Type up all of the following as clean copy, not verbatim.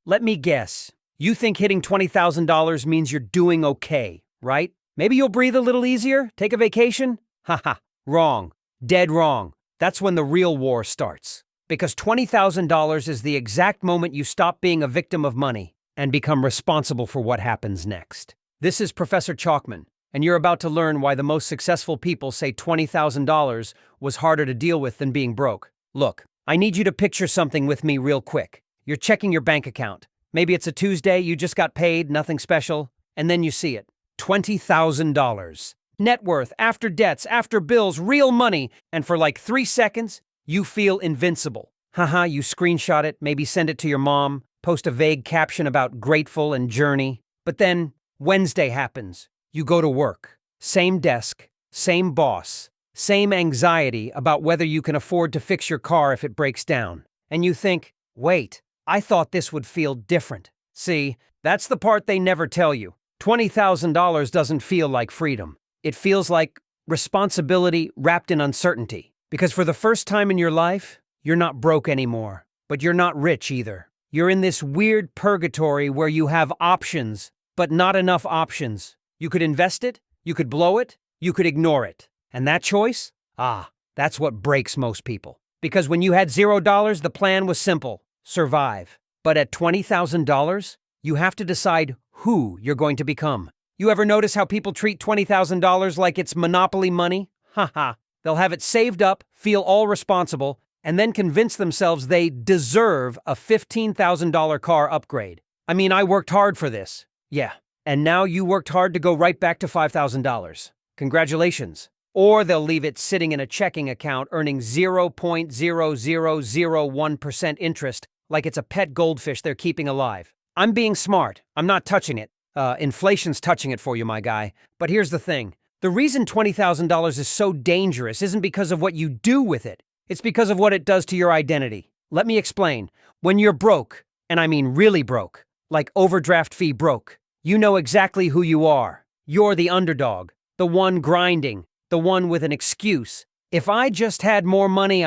Let me guess. You think hitting $20,000 means you're doing okay, right? Maybe you'll breathe a little easier, take a vacation? Haha, wrong. Dead wrong. That's when the real war starts. Because $20,000 is the exact moment you stop being a victim of money and become responsible for what happens next. This is Professor Chalkman, and you're about to learn why the most successful people say $20,000 was harder to deal with than being broke. Look, I need you to picture something with me real quick. You're checking your bank account. Maybe it's a Tuesday, you just got paid, nothing special, and then you see it. $20,000. Net worth, after debts, after bills, real money, and for like 3 seconds, you feel invincible. Haha, you screenshot it, maybe send it to your mom, post a vague caption about grateful and journey. But then, Wednesday happens. You go to work. Same desk, same boss, same anxiety about whether you can afford to fix your car if it breaks down. And you think, wait, I thought this would feel different. See, that's the part they never tell you. $20,000 doesn't feel like freedom. It feels like responsibility wrapped in uncertainty. Because for the first time in your life, you're not broke anymore, but you're not rich either. You're in this weird purgatory where you have options, but not enough options. You could invest it, you could blow it, you could ignore it. And that choice? That's what breaks most people. Because when you had $0, the plan was simple: survive. But at $20,000, you have to decide who you're going to become. You ever notice how people treat $20,000 like it's monopoly money? Haha. They'll have it saved up, feel all responsible, and then convince themselves they deserve a $15,000 car upgrade. I mean, I worked hard for this. Yeah. And now you worked hard to go right back to $5,000. Congratulations. Or they'll leave it sitting in a checking account earning 0.0001% interest like it's a pet goldfish they're keeping alive. I'm being smart. I'm not touching it. Inflation's touching it for you, my guy. But here's the thing. The reason $20,000 is so dangerous isn't because of what you do with it. It's because of what it does to your identity. Let me explain. When you're broke, and I mean really broke, like overdraft fee broke, you know exactly who you are. You're the underdog, the one grinding, the one with an excuse. If I just had more money,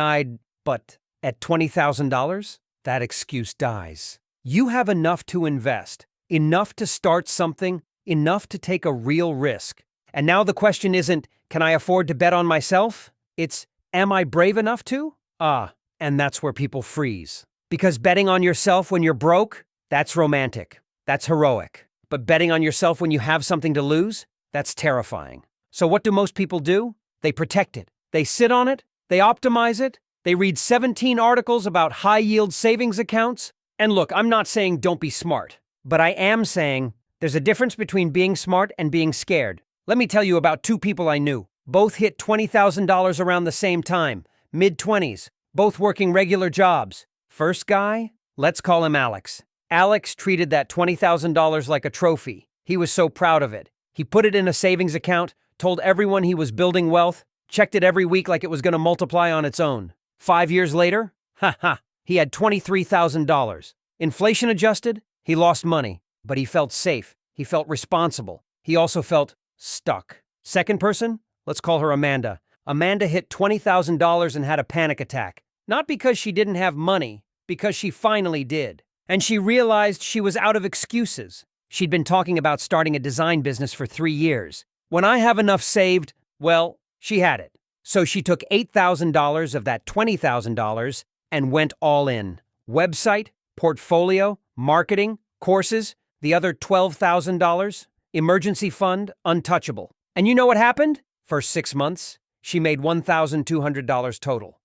But at $20,000, that excuse dies. You have enough to invest, enough to start something, enough to take a real risk. And now the question isn't, can I afford to bet on myself? It's, am I brave enough to? And that's where people freeze. Because betting on yourself when you're broke, that's romantic. That's heroic. But betting on yourself when you have something to lose, that's terrifying. So what do most people do? They protect it. They sit on it. They optimize it. They read 17 articles about high-yield savings accounts. And look, I'm not saying don't be smart, but I am saying there's a difference between being smart and being scared. Let me tell you about 2 people I knew. Both hit $20,000 around the same time, mid-20s, both working regular jobs. First guy, let's call him Alex. Alex treated that $20,000 like a trophy. He was so proud of it. He put it in a savings account, told everyone he was building wealth, checked it every week like it was going to multiply on its own. 5 years later, he had $23,000. Inflation adjusted, he lost money, but he felt safe. He felt responsible. He also felt stuck. Second person, let's call her Amanda. Amanda hit $20,000 and had a panic attack. Not because she didn't have money, because she finally did. And she realized she was out of excuses. She'd been talking about starting a design business for 3 years. When I have enough saved, well, she had it. So she took $8,000 of that $20,000 and went all in. Website, portfolio, marketing, courses, the other $12,000, emergency fund, untouchable. And you know what happened? First 6 months, she made $1,200 total.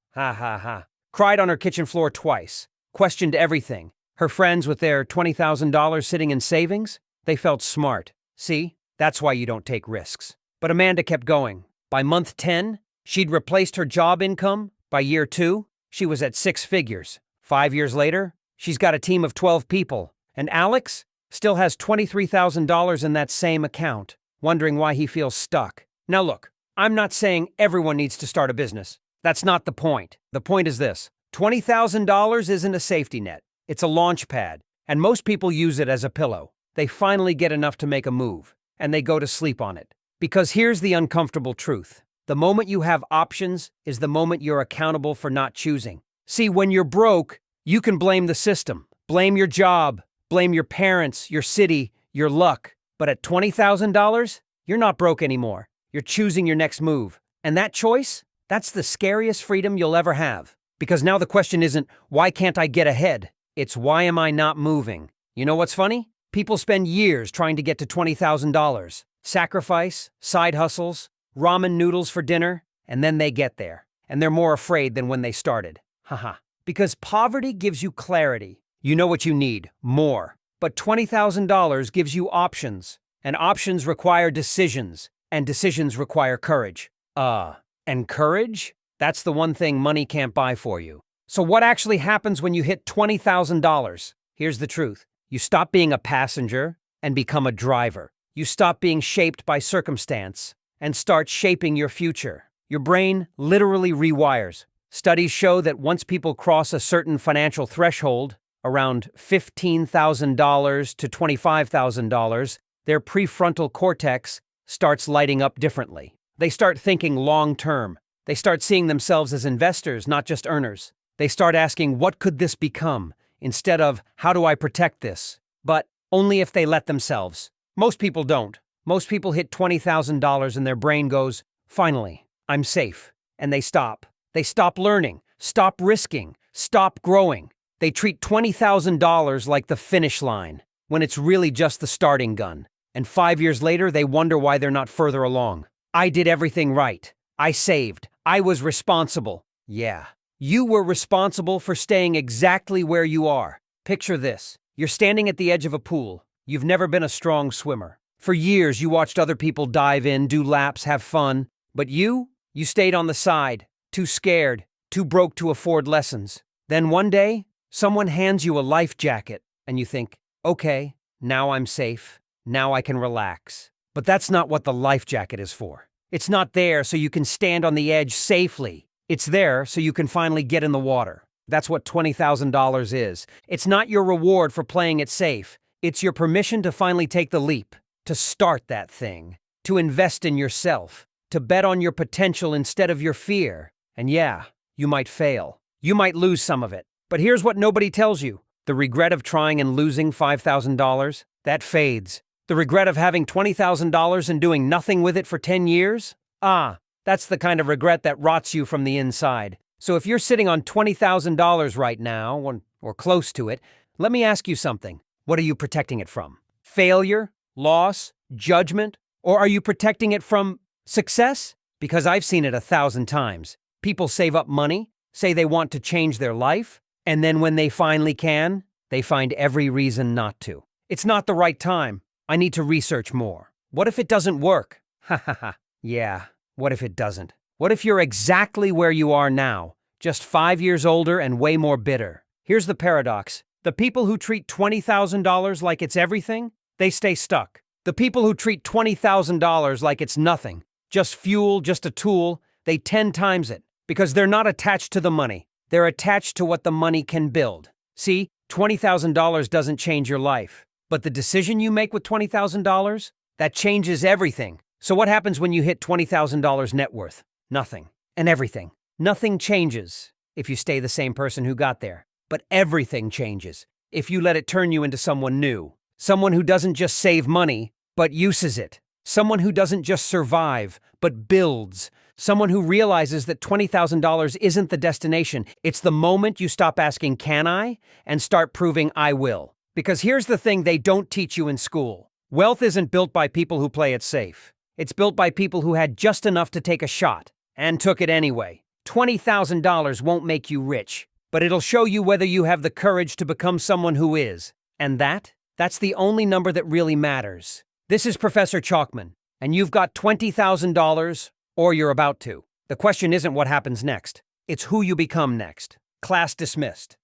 Cried on her kitchen floor twice. Questioned everything. Her friends with their $20,000 sitting in savings, they felt smart. See, that's why you don't take risks. But Amanda kept going. By month 10, she'd replaced her job income. By year 2, she was at 6 figures. 5 years later, she's got a team of 12 people. And Alex still has $23,000 in that same account, wondering why he feels stuck. Now look, I'm not saying everyone needs to start a business. That's not the point. The point is this. $20,000 isn't a safety net. It's a launchpad, and most people use it as a pillow. They finally get enough to make a move, and they go to sleep on it. Because here's the uncomfortable truth. The moment you have options is the moment you're accountable for not choosing. See, when you're broke, you can blame the system, blame your job, blame your parents, your city, your luck. But at $20,000, you're not broke anymore. You're choosing your next move. And that choice, that's the scariest freedom you'll ever have. Because now the question isn't, why can't I get ahead? It's why am I not moving? You know what's funny? People spend years trying to get to $20,000. Sacrifice, side hustles, ramen noodles for dinner, and then they get there. And they're more afraid than when they started. Haha. Because poverty gives you clarity. You know what you need, more. But $20,000 gives you options. And options require decisions. And decisions require courage. And courage? That's the one thing money can't buy for you. So what actually happens when you hit $20,000? Here's the truth. You stop being a passenger and become a driver. You stop being shaped by circumstance and start shaping your future. Your brain literally rewires. Studies show that once people cross a certain financial threshold, around $15,000 to $25,000, their prefrontal cortex starts lighting up differently. They start thinking long-term. They start seeing themselves as investors, not just earners. They start asking, what could this become? Instead of, how do I protect this? But only if they let themselves. Most people don't. Most people hit $20,000 and their brain goes, finally, I'm safe. And they stop. They stop learning, stop risking, stop growing. They treat $20,000 like the finish line, when it's really just the starting gun. And 5 years later, they wonder why they're not further along. I did everything right. I saved. I was responsible. Yeah. You were responsible for staying exactly where you are. Picture this. You're standing at the edge of a pool. You've never been a strong swimmer. For years, you watched other people dive in, do laps, have fun. But you stayed on the side, too scared, too broke to afford lessons. Then one day, someone hands you a life jacket, and you think, okay, now I'm safe. Now I can relax. But that's not what the life jacket is for. It's not there so you can stand on the edge safely. It's there so you can finally get in the water. That's what $20,000 is. It's not your reward for playing it safe. It's your permission to finally take the leap, to start that thing, to invest in yourself, to bet on your potential instead of your fear. And yeah, you might fail. You might lose some of it. But here's what nobody tells you. The regret of trying and losing $5,000, that fades. The regret of having $20,000 and doing nothing with it for 10 years? That's the kind of regret that rots you from the inside. So if you're sitting on $20,000 right now, or close to it, let me ask you something. What are you protecting it from? Failure? Loss? Judgment? Or are you protecting it from success? Because I've seen it 1,000 times. People save up money, say they want to change their life, and then when they finally can, they find every reason not to. It's not the right time. I need to research more. What if it doesn't work? Ha ha ha. Yeah, what if it doesn't? What if you're exactly where you are now, just 5 years older and way more bitter? Here's the paradox. The people who treat $20,000 like it's everything, they stay stuck. The people who treat $20,000 like it's nothing, just fuel, just a tool, they 10 times it. Because they're not attached to the money. They're attached to what the money can build. See, $20,000 doesn't change your life. But the decision you make with $20,000, that changes everything. So what happens when you hit $20,000 net worth? Nothing. And everything. Nothing changes if you stay the same person who got there. But everything changes if you let it turn you into someone new. Someone who doesn't just save money, but uses it. Someone who doesn't just survive, but builds. Someone who realizes that $20,000 isn't the destination. It's the moment you stop asking, can I? And start proving I will. Because here's the thing they don't teach you in school. Wealth isn't built by people who play it safe. It's built by people who had just enough to take a shot, and took it anyway. $20,000 won't make you rich, but it'll show you whether you have the courage to become someone who is. And that's the only number that really matters. This is Professor Chalkman, and you've got $20,000, or you're about to. The question isn't what happens next. It's who you become next. Class dismissed.